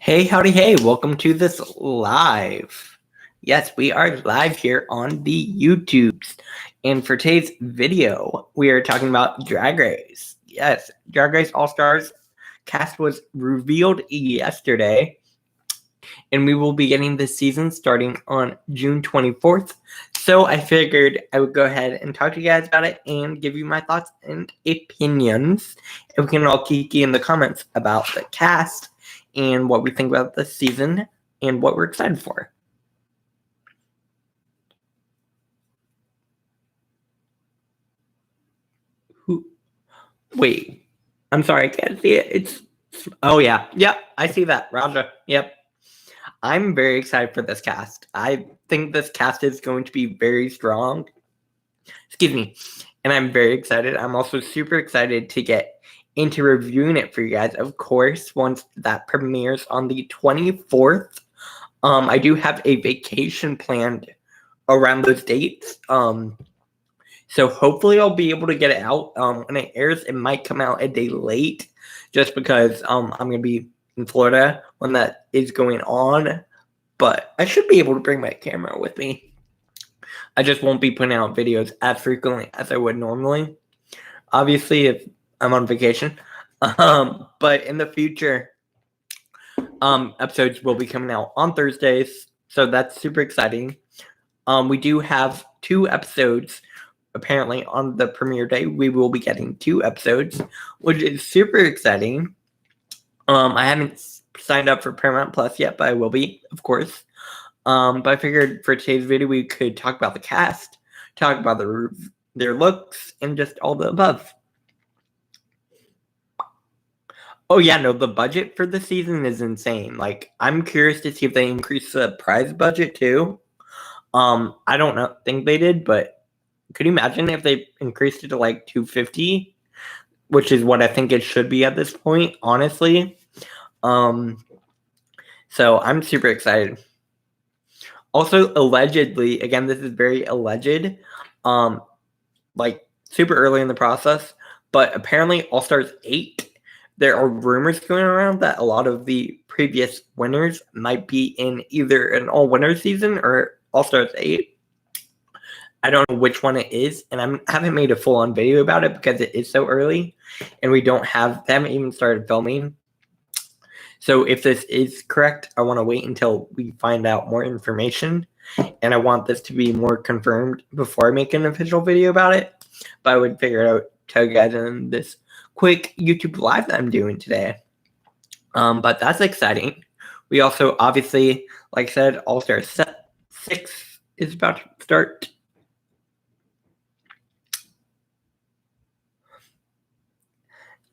Hey, howdy, hey, welcome to this live. Yes, we are live here on the YouTubes. And for today's video, we are talking about Drag Race. Yes, Drag Race All-Stars cast was revealed yesterday. And we will be getting this season starting on June 24th. So I figured I would go ahead and talk to you guys about it and give you my thoughts and opinions. And we can all kiki in the comments about the cast and what we think about the season and what we're excited for. Wait, I'm sorry, I can't see it. Oh yeah, I see that, Raja. Yep. I'm very excited for this cast. I think this cast is going to be very strong. Excuse me. And I'm very excited. I'm also super excited to get into reviewing it for you guys. Of course, once that premieres on the 24th, I do have a vacation planned around those dates. So hopefully I'll be able to get it out when it airs. It might come out a day late just because I'm going to be in Florida when that is going on. But I should be able to bring my camera with me. I just won't be putting out videos as frequently as I would normally. Obviously, if I'm on vacation. But in the future, episodes will be coming out on Thursdays. So that's super exciting. We do have 2 episodes. Apparently, on the premiere day, we will be getting 2 episodes, which is super exciting. I haven't signed up for Paramount Plus yet, but I will be, of course. But I figured for today's video, we could talk about the cast, talk about their looks, and just all the above. Oh yeah, no, the budget for the season is insane. Like, I'm curious to see if they increase the prize budget too. I don't think they did, but could you imagine if they increased it to like $250, which is what I think it should be at this point, honestly. So I'm super excited. Also, allegedly, again, this is very alleged, like super early in the process, but apparently All Stars 8, there are rumors going around that a lot of the previous winners might be in either an all-winner season or All Stars 8. I don't know which one it is, and I haven't made a full-on video about it because it is so early, and they haven't even started filming. So if this is correct, I want to wait until we find out more information, and I want this to be more confirmed before I make an official video about it. But I would figure it out, tell you guys in this quick YouTube live that I'm doing today. But that's exciting. We also, obviously, like I said, All-Star 6 is about to start.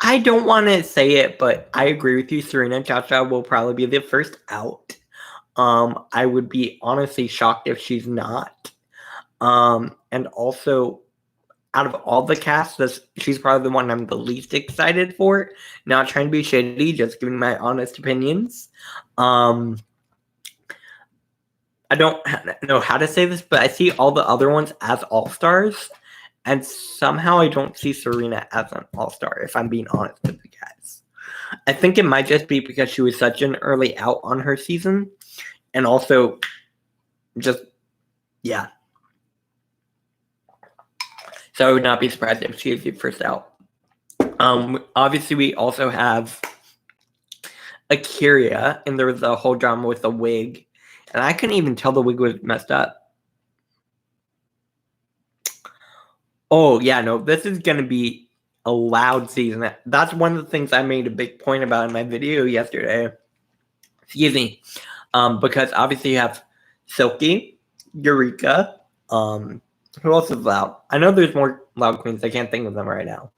I don't want to say it, but I agree with you. Serena Chacha will probably be the first out. I would be honestly shocked if she's not. And also, out of all the cast, she's probably the one I'm the least excited for. Not trying to be shady, just giving my honest opinions. I don't know how to say this, but I see all the other ones as all-stars. And somehow I don't see Serena as an all-star, if I'm being honest with you guys. I think it might just be because she was such an early out on her season. And also, just, yeah. So I would not be surprised if she is the first out. Obviously, we also have Akira, and there was a whole drama with the wig. And I couldn't even tell the wig was messed up. Oh, yeah, no, this is going to be a loud season. That's one of the things I made a big point about in my video yesterday. Excuse me. Because obviously you have Silky, Eureka, who else is loud? I know there's more loud queens. I can't think of them right now.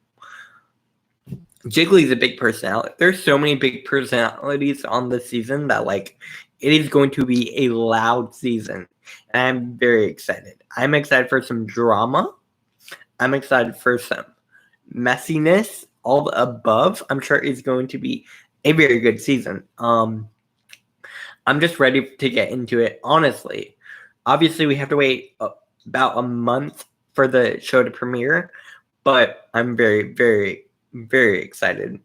Jiggly's a big personality. There's so many big personalities on this season that, like, it is going to be a loud season. And I'm very excited. I'm excited for some drama. I'm excited for some messiness, all the above. I'm sure it's going to be a very good season. I'm just ready to get into it, honestly. Obviously, we have to wait about a month for the show to premiere, but I'm very, very, very excited.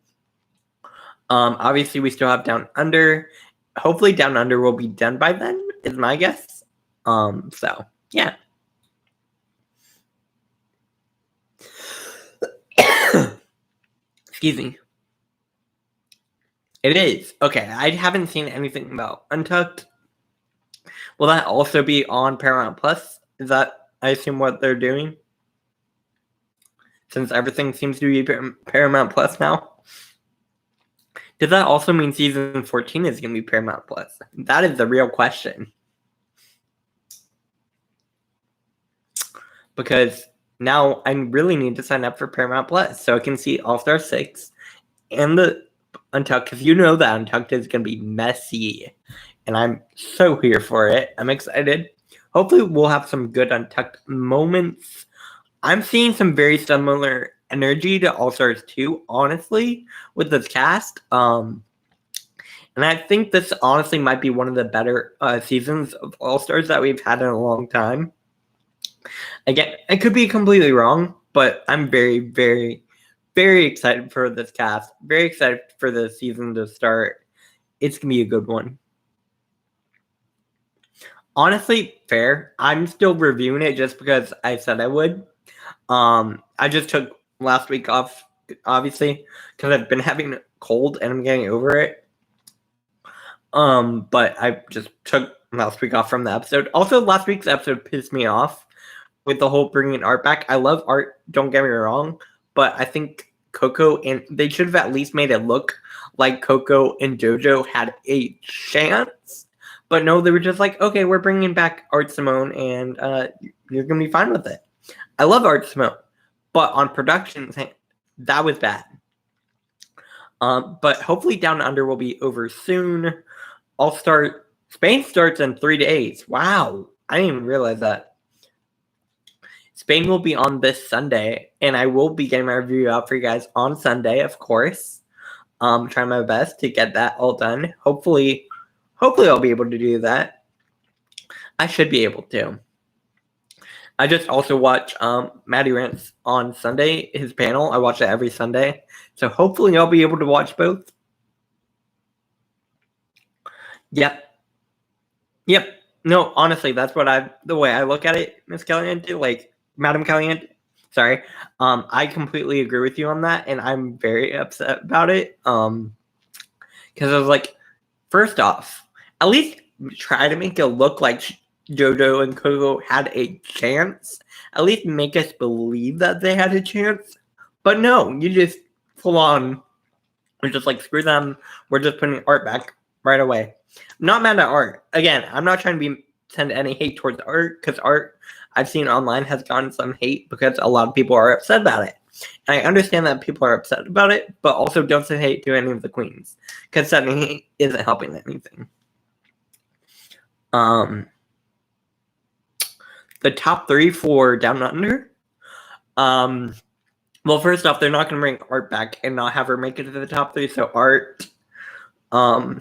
Obviously, we still have Down Under, hopefully Down Under will be done by then, is my guess. So yeah. Excuse me. It is. Okay, I haven't seen anything about Untucked. Will that also be on Paramount Plus? Is that, I assume, what they're doing? Since everything seems to be Paramount Plus now? Does that also mean season 14 is going to be Paramount Plus? That is the real question. Because now I really need to sign up for Paramount Plus so I can see All-Star 6 and the Untucked, because you know that Untucked is going to be messy. And I'm so here for it. I'm excited. Hopefully we'll have some good Untucked moments. I'm seeing some very similar energy to All-Stars 2, honestly, with this cast. And I think this honestly might be one of the better seasons of All-Stars that we've had in a long time. Again, I could be completely wrong, but I'm very, very, very excited for this cast. Very excited for the season to start. It's going to be a good one. Honestly, fair. I'm still reviewing it just because I said I would. I just took last week off, obviously, because I've been having a cold and I'm getting over it. But I just took last week off from the episode. Also, last week's episode pissed me off with the whole bringing art back. I love art, don't get me wrong, but I think Coco, and they should have at least made it look like Coco and JoJo had a chance. But no, they were just like, okay, we're bringing back Art Simone, and you're going to be fine with it. I love Art Simone, but on production, that was bad. But hopefully Down Under will be over soon. Spain starts in 3 days. Wow, I didn't even realize that. Spain will be on this Sunday, and I will be getting my review out for you guys on Sunday, of course. Trying my best to get that all done. Hopefully I'll be able to do that. I should be able to. I just also watch Maddie Rance on Sunday, his panel. I watch it every Sunday. So hopefully I'll be able to watch both. Yep. No, honestly, that's the way I look at it, Miss Caliente, like Madam Caliente. Sorry. I completely agree with you on that, and I'm very upset about it. Because I was like, first off, at least try to make it look like JoJo and Coco had a chance. At least make us believe that they had a chance. But no, you just full on. We're just like, screw them. We're just putting art back right away. I'm not mad at art. Again, I'm not trying to send any hate towards art, because art I've seen online has gotten some hate because a lot of people are upset about it. And I understand that people are upset about it, but also don't send hate to any of the queens, because sending hate isn't helping anything. The top 3 for Down Under. Well, first off, they're not going to bring Art back and not have her make it to the top 3. So Art, I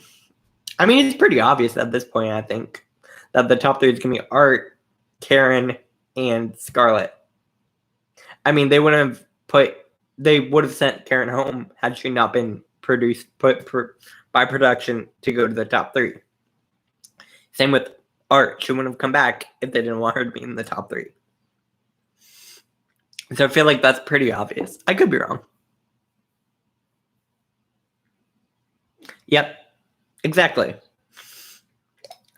mean, it's pretty obvious at this point, I think, that the top 3 is going to be Art, Karen, and Scarlett. I mean, they would have sent Karen home had she not been put by production to go to the top 3. Same with Art. She wouldn't have come back if they didn't want her to be in the top 3. So I feel like that's pretty obvious. I could be wrong. Yep, exactly.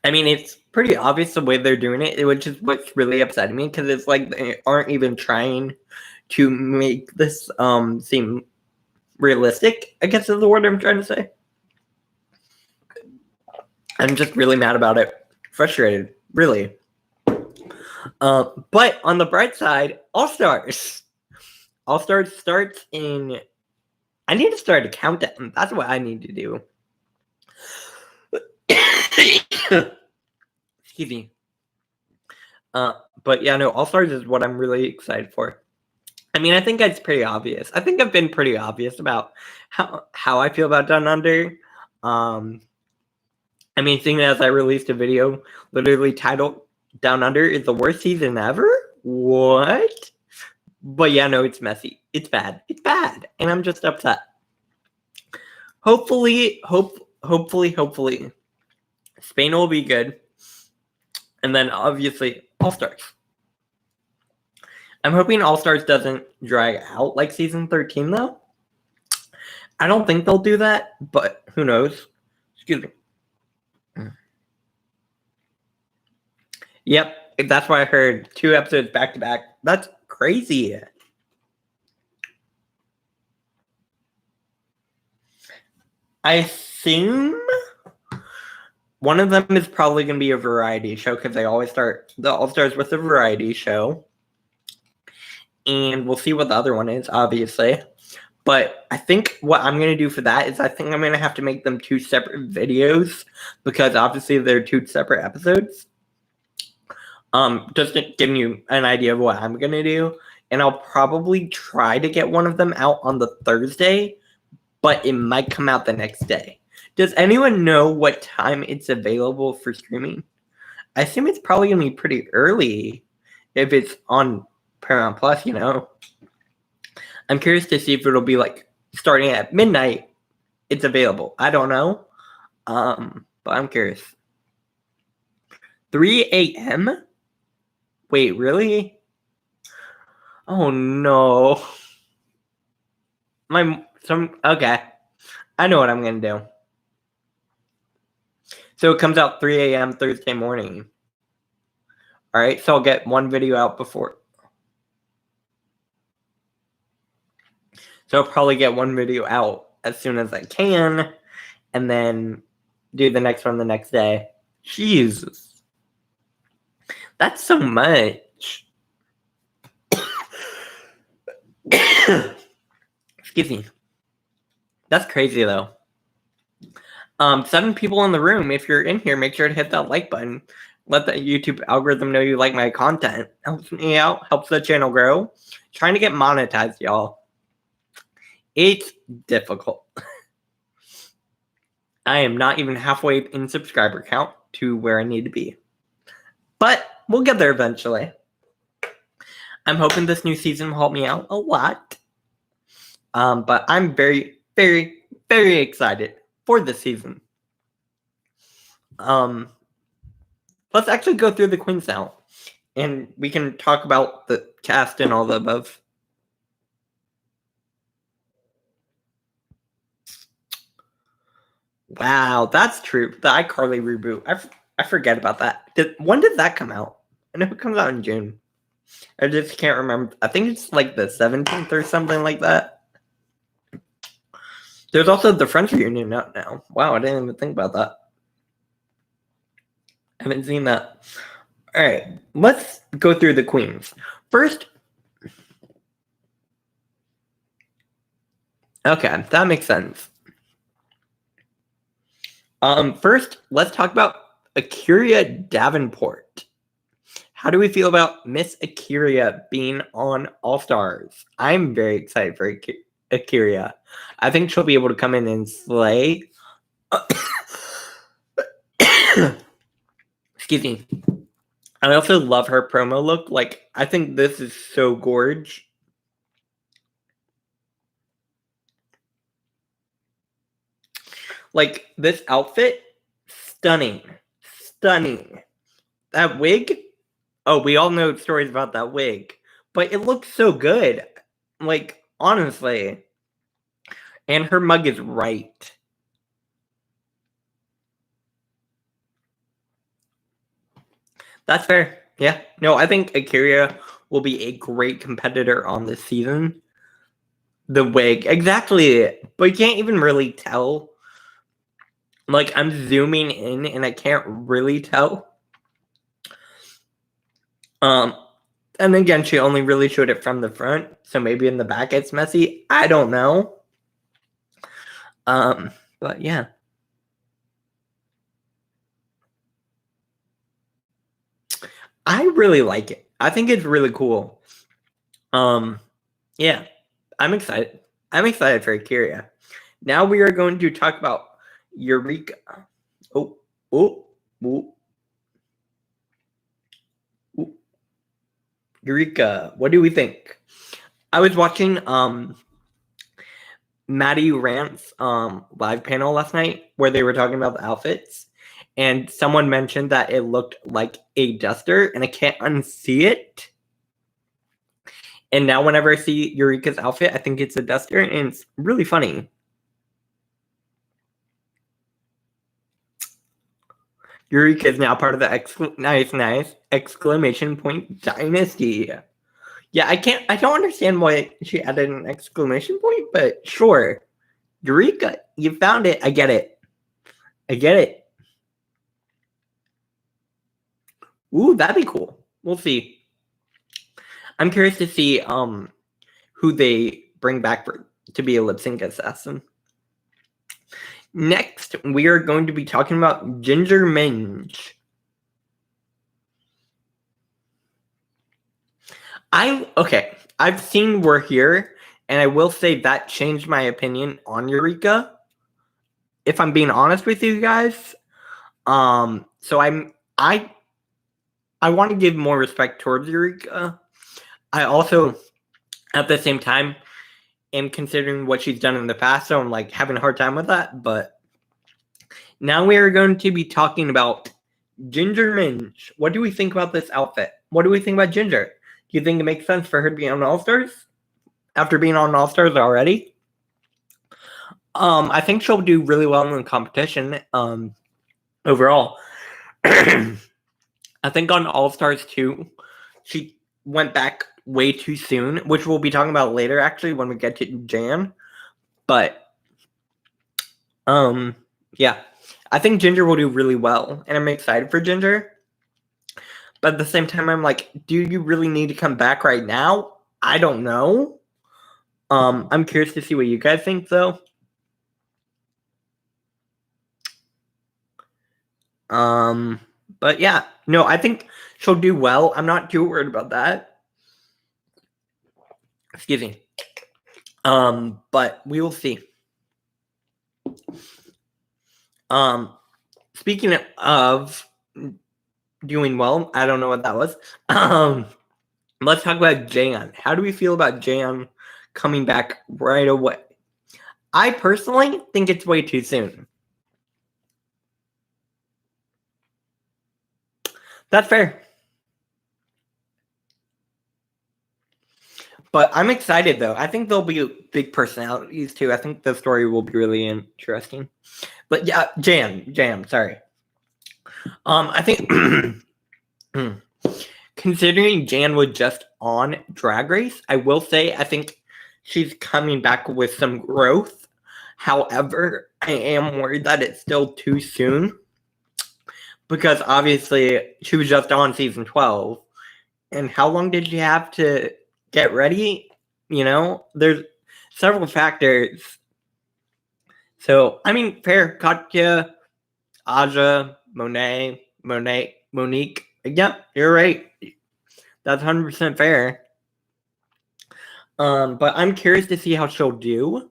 I mean, it's pretty obvious the way they're doing it, which is what's really upsetting me, because it's like they aren't even trying to make this seem realistic, I guess is the word I'm trying to say. I'm just really mad about it. Frustrated, really. But on the bright side, All-Stars. All-Stars starts in... I need to start a countdown. That's what I need to do. Excuse me. But yeah, no, All-Stars is what I'm really excited for. I mean, I think it's pretty obvious. I think I've been pretty obvious about how I feel about Down Under. I mean, seeing as I released a video literally titled Down Under is the worst season ever? What? But yeah, no, it's messy. It's bad. It's bad. And I'm just upset. Hopefully, Spain will be good. And then obviously All-Stars. I'm hoping All-Stars doesn't drag out like season 13 though. I don't think they'll do that, but who knows? Excuse me. Yep, that's what I heard. 2 episodes back to back. That's crazy. I assume one of them is probably going to be a variety show because they always start the All-Stars with a variety show. And we'll see what the other one is, obviously. But I think what I'm going to do for that is I think I'm going to have to make them 2 separate videos because obviously they're 2 separate episodes. Just giving you an idea of what I'm going to do. And I'll probably try to get one of them out on the Thursday, but it might come out the next day. Does anyone know what time it's available for streaming? I assume it's probably going to be pretty early if it's on Paramount Plus, you know. I'm curious to see if it'll be like starting at midnight. It's available. I don't know. But I'm curious. 3 a.m.? Wait, really? Oh no. Okay. I know what I'm gonna do. So it comes out 3 a.m. Thursday morning. Alright, so I'll get one video out before. So I'll probably get one video out as soon as I can, and then do the next one the next day. Jesus. That's so much. Excuse me. That's crazy, though. 7 people in the room. If you're in here, make sure to hit that like button. Let the YouTube algorithm know you like my content. Helps me out. Helps the channel grow. Trying to get monetized, y'all. It's difficult. I am not even halfway in subscriber count to where I need to be. But we'll get there eventually. I'm hoping this new season will help me out a lot. But I'm very, very, very excited for this season. Let's actually go through the queens now. And we can talk about the cast and all the above. Wow, that's true. The iCarly reboot. I forget about that. When did that come out? I know it comes out in June. I just can't remember. I think it's like the 17th or something like that. There's also the Friends reunion out now. Wow, I didn't even think about that. I haven't seen that. All right, let's go through the queens. First, okay, that makes sense. First, let's talk about Akira Davenport. How do we feel about Miss Akira being on All Stars? I'm very excited for Akira. I think she'll be able to come in and slay. Excuse me. I also love her promo look. Like, I think this is so gorge. Like, this outfit, stunning. Stunning. That wig, oh, we all know stories about that wig. But it looks so good. Like, honestly. And her mug is right. That's fair. Yeah. No, I think Akira will be a great competitor on this season. The wig. Exactly. But you can't even really tell. Like, I'm zooming in and I can't really tell. And again, she only really showed it from the front. So maybe in the back it's messy. I don't know. But yeah. I really like it. I think it's really cool. Yeah. I'm excited. I'm excited for Akira. Now we are going to talk about Eureka. Eureka. What do we think? I was watching Maddie Rant's live panel last night where they were talking about the outfits. and someone mentioned that it looked like a duster, and I can't unsee it. And now whenever I see Eureka's outfit, I think it's a duster, and it's really funny. Eureka is now part of the nice exclamation point dynasty. Yeah, I don't understand why she added an exclamation point, but sure. Eureka, you found it. I get it. Ooh, that'd be cool. We'll see. I'm curious to see who they bring back to be a lip sync assassin. Next, we are going to be talking about Ginger Minge. I've seen We're Here, and I will say that changed my opinion on Eureka. If I'm being honest with you guys, so I want to give more respect towards Eureka. I also, at the same time, am considering what she's done in the past, so I'm like having a hard time with that. But now we are going to be talking about Ginger Minge. What do we think about this outfit? What do we think about Ginger? Do you think it makes sense for her to be on All Stars after being on All Stars already? I think she'll do really well in the competition. Overall, I think on All Stars 2, she went back way too soon, which we'll be talking about later, actually, when we get to Jan. But, yeah, I think Ginger will do really well, and I'm excited for Ginger. But at the same time, I'm like, do you really need to come back right now? I don't know. I'm curious to see what you guys think, though. But yeah, no, I think she'll do well. I'm not too worried about that. Excuse me. But we will see. Speaking of doing well, I don't know what that was. Let's talk about Jan. How do we feel about Jan coming back right away? I personally think it's way too soon. That's fair. But I'm excited, though. I think there'll be big personalities, too. I think the story will be really interesting. But yeah, Jam, sorry. I think considering Jan was just on Drag Race, I will say I think she's coming back with some growth. However, I am worried that it's still too soon. Because obviously she was just on season 12. And how long did she have to get ready? You know, there's several factors. So, I mean, fair. Katya, Aja, Monique. Yep, you're right. That's 100% fair. But I'm curious to see how she'll do.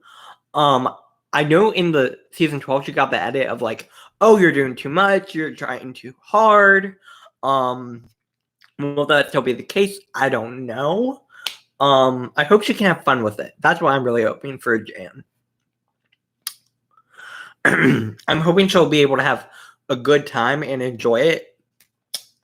I know in the season 12 she got the edit of like, oh, you're doing too much, you're trying too hard. Will that still be the case? I don't know. I hope she can have fun with it. That's what I'm really hoping for Jan. I'm hoping she'll be able to have a good time and enjoy it.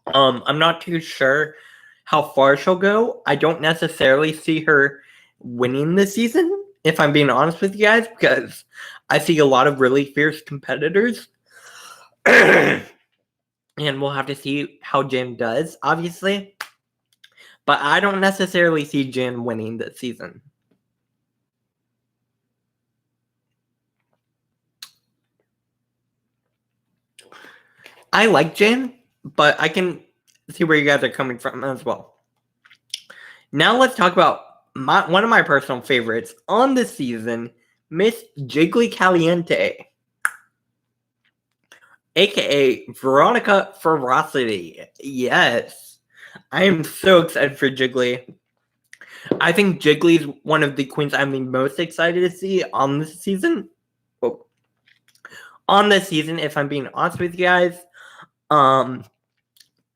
I'm not too sure how far she'll go. I don't necessarily see her winning this season, if I'm being honest with you guys, because I see a lot of really fierce competitors. And we'll have to see how Jan does, obviously. But I don't necessarily see Jan winning this season. I like Jan, but I can see where you guys are coming from as well. Now let's talk about one of my personal favorites on this season, Miss Jiggly Caliente, aka Veronica Ferocity. Yes, I am so excited for Jiggly. I think Jiggly is one of the queens I'm the most excited to see on this season. Oh. On this season, if I'm being honest with you guys, I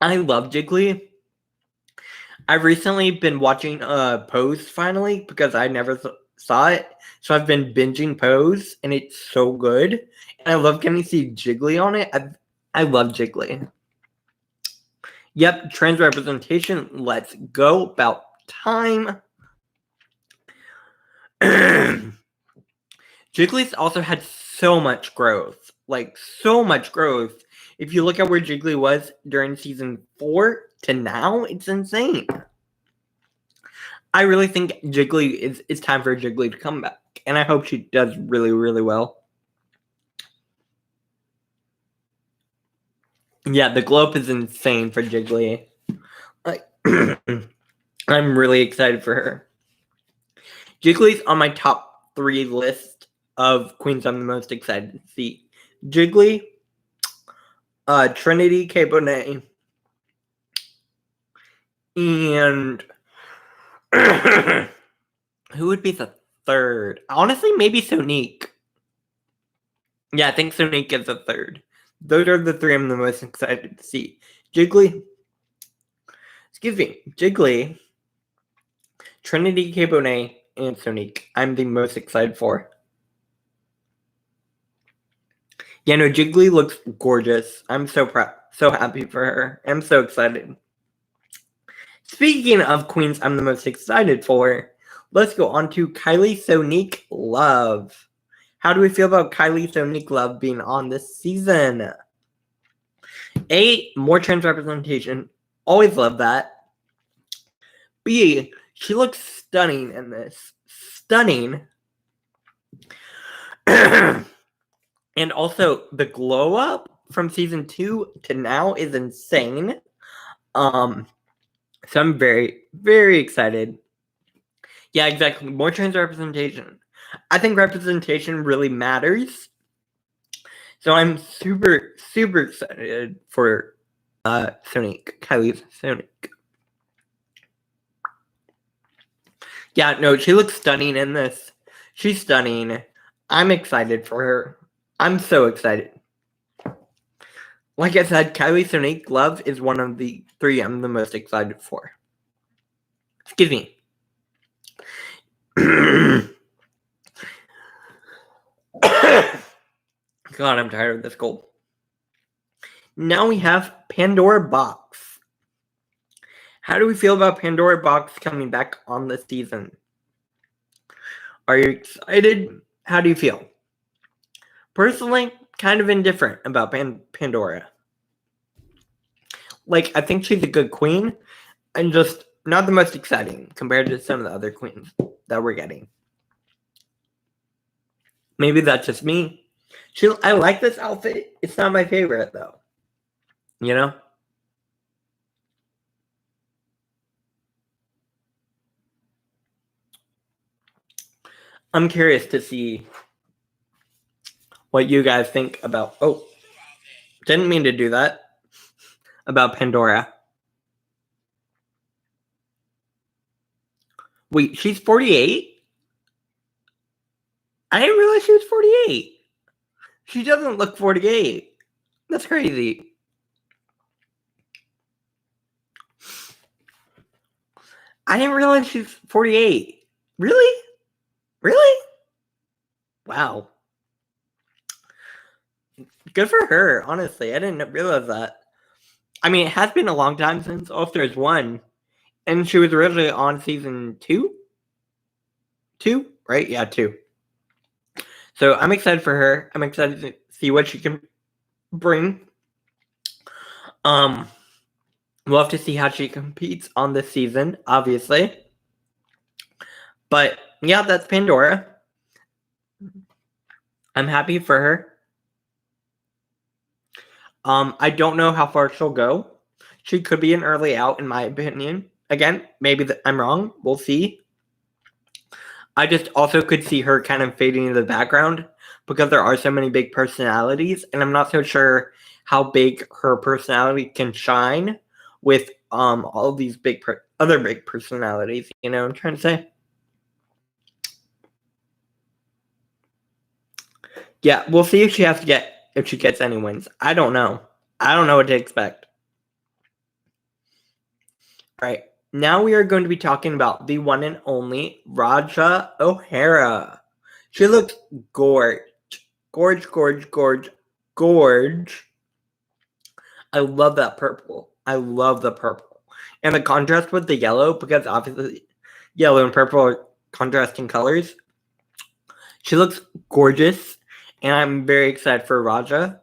love Jiggly. I've recently been watching Pose finally because I never saw it. So I've been binging Pose and it's so good. And I love getting to see Jiggly on it. I love Jiggly. Yep, trans representation. Let's go. About time. Jiggly's also had so much growth. Like, so much growth. If you look at where Jiggly was during season 4 to now, it's insane. I really think Jiggly it's time for Jiggly to come back. And I hope she does really, really well. Yeah, the glow up is insane for Jiggly. Like, I'm really excited for her. Jiggly's on my top 3 list of queens I'm the most excited to see. Jiggly, Trinity K. Bonet, and who would be the third? Honestly, maybe Sonique. Yeah, I think Sonique is the third. Those are the 3 I'm the most excited to see. Jiggly, Trinity K. Bonet, and Sonique. I'm the most excited for. Yeah, no, Jiggly looks gorgeous. I'm so proud, so happy for her. I'm so excited. Speaking of queens I'm the most excited for, let's go on to Kylie Sonique Love. How do we feel about Kylie Sonique Love being on this season? A, more trans representation. Always love that. B, she looks stunning in this. Stunning. And also, the glow up from season 2 to now is insane. So I'm very, very excited. Yeah, exactly. More trans representation. I think representation really matters. So I'm super, super excited for Sonique, Kylie's Sonique. Yeah, no, she looks stunning in this. She's stunning. I'm excited for her. I'm so excited. Like I said, Kylie Sonique Love is one of the 3 I'm the most excited for. Excuse me. God, I'm tired of this cold. Now we have Pandora Box. How do we feel about Pandora Box coming back on the season? Are you excited? How do you feel? Personally, kind of indifferent about Pandora. Like, I think she's a good queen, and just not the most exciting compared to some of the other queens that we're getting. Maybe that's just me. I like this outfit. It's not my favorite, though. You know? I'm curious to see what you guys think about... Oh, didn't mean to do that. About Pandora. Wait, she's 48? I didn't realize she was 48. She doesn't look 48. That's crazy. I didn't realize she's 48. Really? Really? Wow. Good for her, honestly. I didn't realize that. I mean, it has been a long time since All Stars 1. And she was originally on season 2? 2? Right? Yeah, 2. So I'm excited for her. I'm excited to see what she can bring. We'll have to see how she competes on this season, obviously. But yeah, that's Pandora. I'm happy for her. I don't know how far she'll go. She could be an early out, in my opinion. Again, maybe I'm wrong. We'll see. I just also could see her kind of fading into the background because there are so many big personalities, and I'm not so sure how big her personality can shine with all these other big personalities. You know what I'm trying to say? Yeah, we'll see if she gets any wins. I don't know. I don't know what to expect. All right. Now we are going to be talking about the one and only Raja O'Hara. She looks gorge. Gorge. I love that purple. I love the purple. And the contrast with the yellow, because obviously yellow and purple are contrasting colors. She looks gorgeous, and I'm very excited for Raja.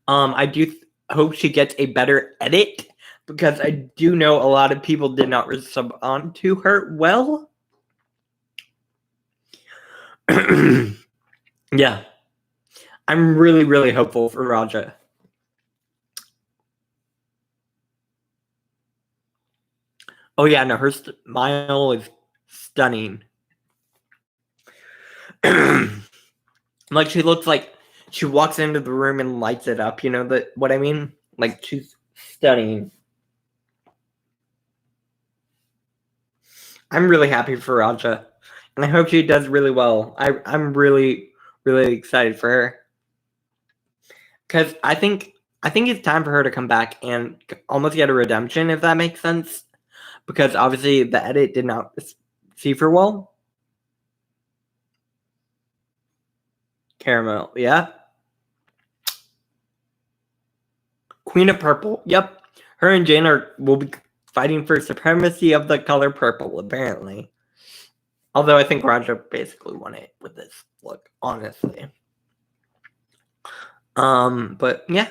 I do hope she gets a better edit, because I do know a lot of people did not respond to her well. Yeah. I'm really, really hopeful for Raja. Oh yeah, no, her smile is stunning. Like, she looks like she walks into the room and lights it up, you know what I mean? Like, she's stunning. I'm really happy for Raja, and I hope she does really well. I'm really, really excited for her, because I think it's time for her to come back and almost get a redemption, if that makes sense. Because obviously the edit did not receive her well. Caramel, yeah. Queen of Purple, yep. Her and Jane will be fighting for supremacy of the color purple, apparently. Although I think Raja basically won it with this look, honestly. But yeah.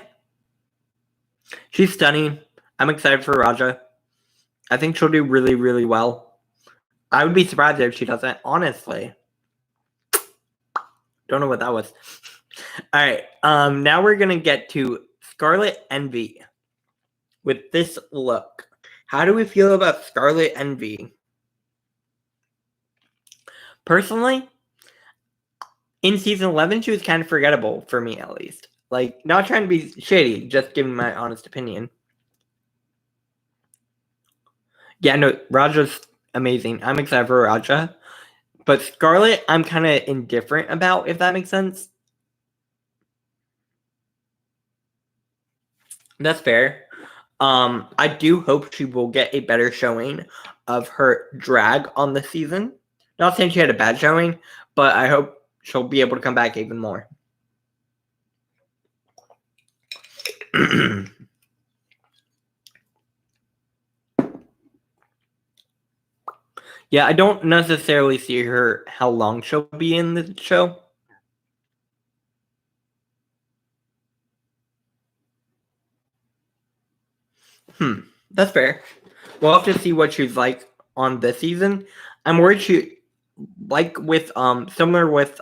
She's stunning. I'm excited for Raja. I think she'll do really, really well. I would be surprised if she doesn't, honestly. Don't know what that was. Alright, now we're gonna get to Scarlet Envy with this look. How do we feel about Scarlet Envy? Personally, in season 11, she was kind of forgettable for me, at least. Like, not trying to be shady, just giving my honest opinion. Yeah, no, Raja's amazing. I'm excited for Raja. But Scarlet, I'm kind of indifferent about, if that makes sense. That's fair. I do hope she will get a better showing of her drag on the season. Not saying she had a bad showing, but I hope she'll be able to come back even more. Yeah, I don't necessarily see her how long she'll be in the show. That's fair. We'll have to see what she's like on this season. I'm worried she, like with similar with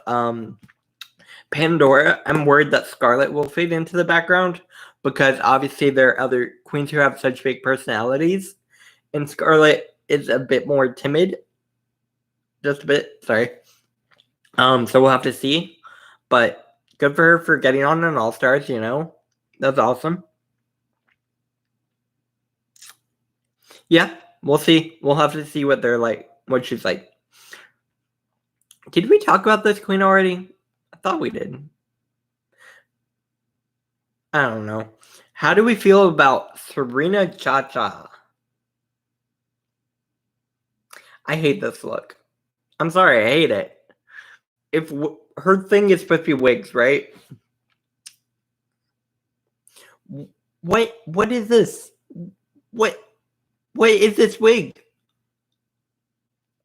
Pandora, I'm worried that Scarlet will fade into the background, because obviously there are other queens who have such big personalities, and Scarlet is a bit more timid. Just a bit, sorry. So we'll have to see. But good for her for getting on an All-Stars, you know. That's awesome. Yeah, we'll see. We'll have to see what they're like, what she's like. Did we talk about this queen already? I thought we did. I don't know. How do we feel about Serena Chacha? I hate this look. I'm sorry, I hate it. If her thing is supposed to be wigs, right? What is this? What is this wig?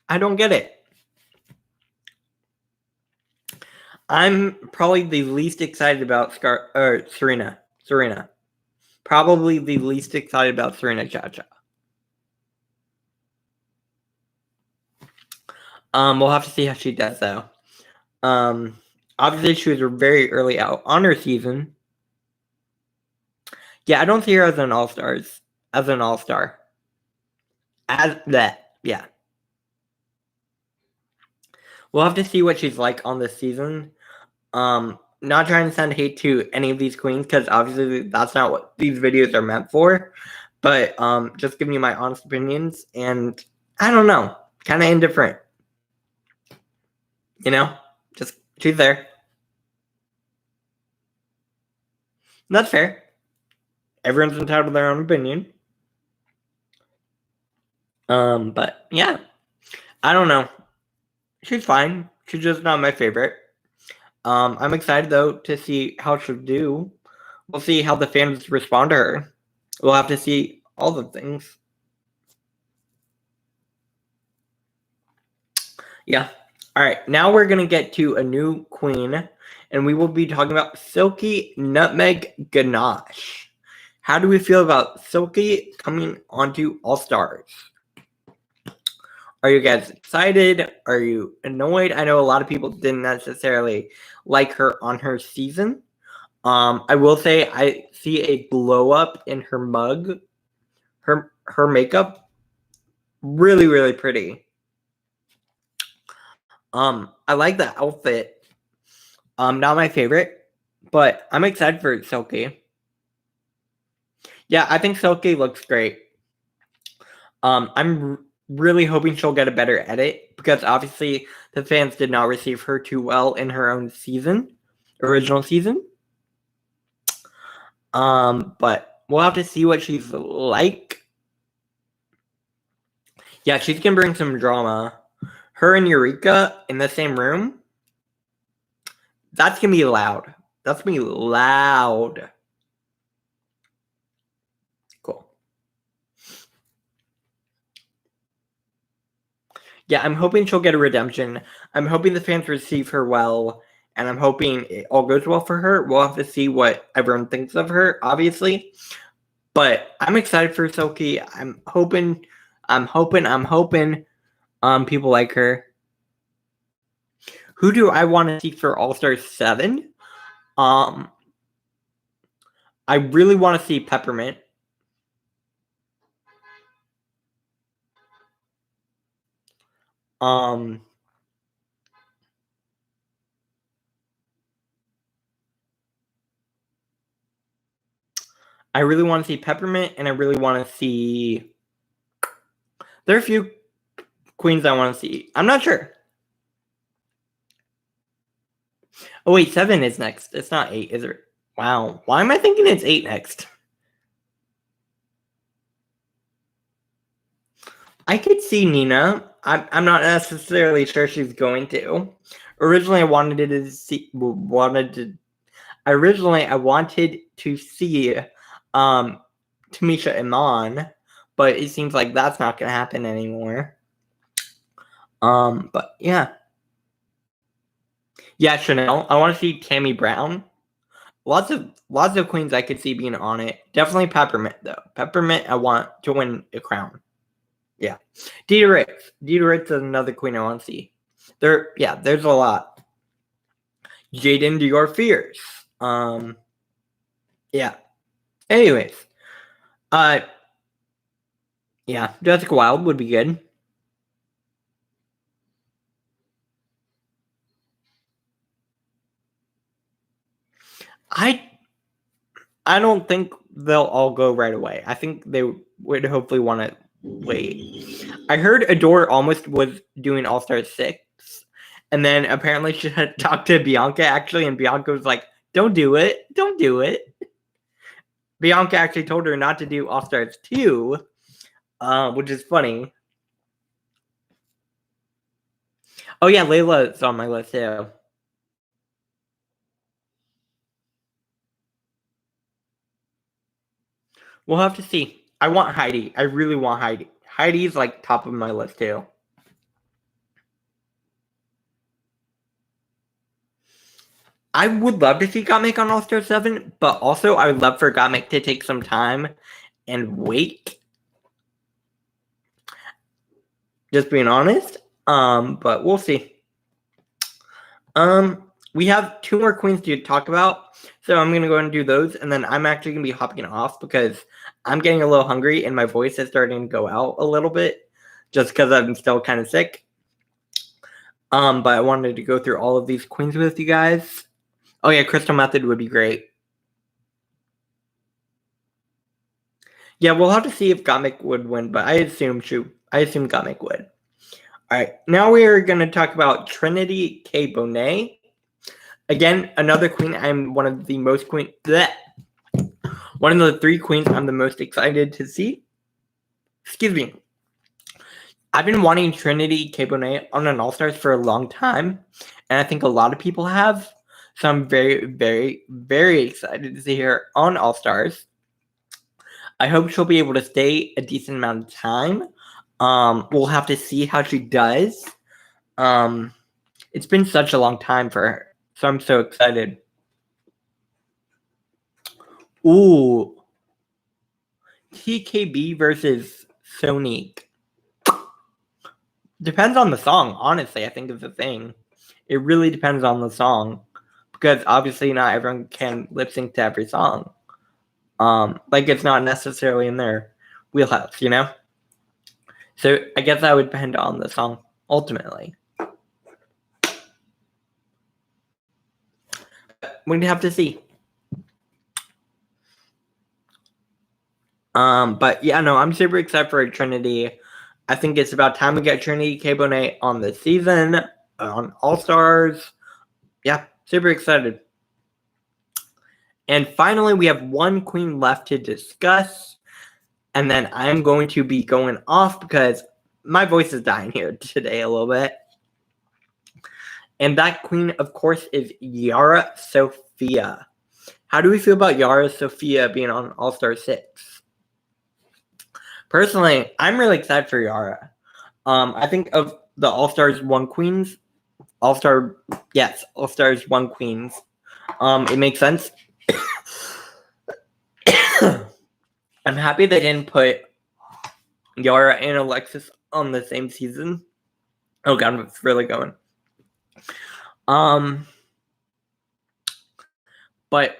I don't get it. I'm probably the least excited about Serena. Probably the least excited about Serena Chacha. We'll have to see how she does, though. Obviously, she was very early out on her season. Yeah, I don't see her as an all-star. As that, yeah. We'll have to see what she's like on this season. Not trying to send hate to any of these queens, because obviously that's not what these videos are meant for. But just giving you my honest opinions, and I don't know, kind of indifferent. You know, just she's there. That's fair. Everyone's entitled to their own opinion. But yeah, I don't know. She's fine. She's just not my favorite. I'm excited though to see how she'll do we'll see how the fans respond to her. We'll have to see all the things. Yeah. All right. Now we're going to get to a new queen, and we will be talking about Silky Nutmeg Ganache. How do we feel about Silky coming onto All Stars? Are you guys excited? Are you annoyed? I know a lot of people didn't necessarily like her on her season. I will say I see a glow up in her mug. Her makeup, really, really pretty. I like the outfit. Not my favorite, but I'm excited for Silky. Yeah, I think Silky looks great. I'm really hoping she'll get a better edit because obviously the fans did not receive her too well in her own original season. But we'll have to see what she's like. Yeah, she's gonna bring some drama. Her and Eureka in the same room. That's gonna be loud. That's gonna be loud. Cool. Yeah, I'm hoping she'll get a redemption. I'm hoping the fans receive her well, and I'm hoping it all goes well for her. We'll have to see what everyone thinks of her, obviously. But I'm excited for Silky. I'm hoping people like her. Who do I want to see for All Stars 7? I really want to see Peppermint. I really want to see Peppermint, and I really want to see... There are a few queens I want to see. I'm not sure. Oh, wait, 7 is next. It's not 8, is it? Wow. Why am I thinking it's 8 next? I could see Nina. I'm not necessarily sure she's going to. Originally, I wanted to see Tamisha Iman, but it seems like that's not going to happen anymore. But yeah. Yeah, Chanel. I want to see Tammy Brown. Lots of queens I could see being on it. Definitely Peppermint though. Peppermint, I want to win a crown. Yeah. Dita Ritz. Dita Ritz is another queen I want to see. There's a lot. Jaden Dior Fierce. Yeah. Anyways. Yeah, Jessica Wilde would be good. I don't think they'll all go right away. I think they would hopefully want to wait. I heard Adore almost was doing All Star 6, and then apparently she had talked to Bianca actually, and Bianca was like, "Don't do it, don't do it." Bianca actually told her not to do All Stars 2, which is funny. Oh yeah, Layla is on my list too. We'll have to see. I want Heidi. I really want Heidi. Heidi's like top of my list too. I would love to see Gottmik on All Star 7, but also I would love for Gottmik to take some time and wait. Just being honest. But we'll see. We have 2 more queens to talk about, so I'm gonna go and do those, and then I'm actually gonna be hopping off because I'm getting a little hungry and my voice is starting to go out a little bit, just because I'm still kind of sick. But I wanted to go through all of these queens with you guys. Oh yeah, Crystal Method would be great. Yeah, we'll have to see if Gottmik would win, but I assume Gottmik would. All right, now we are going to talk about Trinity K. Bonet. Again, another queen. I'm one of the 3 queens I'm the most excited to see. Excuse me. I've been wanting Trinity K. Bonet on an All-Stars for a long time, and I think a lot of people have. So I'm very, very, very excited to see her on All Stars. I hope she'll be able to stay a decent amount of time. We'll have to see how she does. It's been such a long time for her, so I'm so excited. Ooh, TKB versus Sonique. Depends on the song, honestly, I think is the thing. It really depends on the song. Because obviously not everyone can lip sync to every song. Like it's not necessarily in their wheelhouse, you know? So I guess that would depend on the song, ultimately. We'd have to see. But yeah, no, I'm super excited for Trinity. I think it's about time we get Trinity K. Bonet on the season, on All Stars. Yeah, super excited. And finally, we have one queen left to discuss. And then I'm going to be going off because my voice is dying here today a little bit. And that queen, of course, is Yara Sofia. How do we feel about Yara Sofia being on All Star 6? Personally, I'm really excited for Yara. I think of the All Stars 1 queens. All Stars 1 queens. It makes sense. I'm happy they didn't put Yara and Alexis on the same season. Oh god, it's really going. But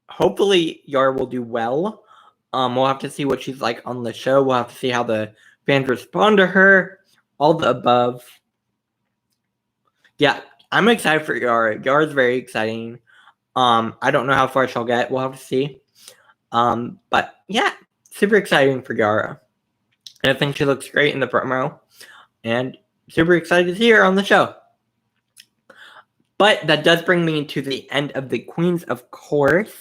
hopefully Yara will do well. We'll have to see what she's like on the show. We'll have to see how the fans respond to her. All the above. Yeah, I'm excited for Yara. Yara's very exciting. I don't know how far she'll get. We'll have to see. But yeah, super exciting for Yara. And I think she looks great in the promo. And super excited to see her on the show. But that does bring me to the end of the Queens, of course.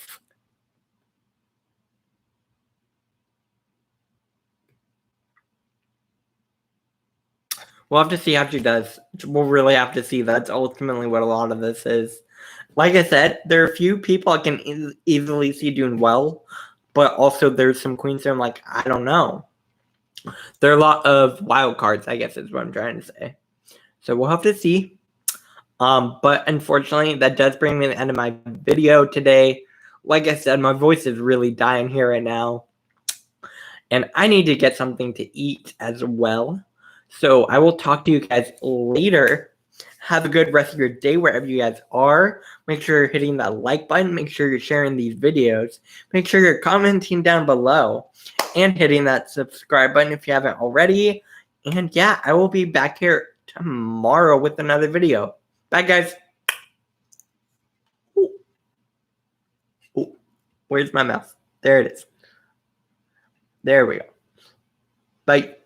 We'll have to see how she does. We'll really have to see. That's ultimately what a lot of this is. Like I said, there are a few people I can easily see doing well, but also there's some queens that I'm like, I don't know. There are a lot of wild cards, I guess is what I'm trying to say. So we'll have to see. But unfortunately, that does bring me to the end of my video today. Like I said, my voice is really dying here right now. And I need to get something to eat as well. So I will talk to you guys later. Have a good rest of your day wherever you guys are. Make sure you're hitting that like button. Make sure you're sharing these videos. Make sure you're commenting down below. And hitting that subscribe button if you haven't already. And yeah, I will be back here tomorrow with another video. Bye, guys. Ooh. Ooh. Where's my mouse? There it is. There we go. Bye.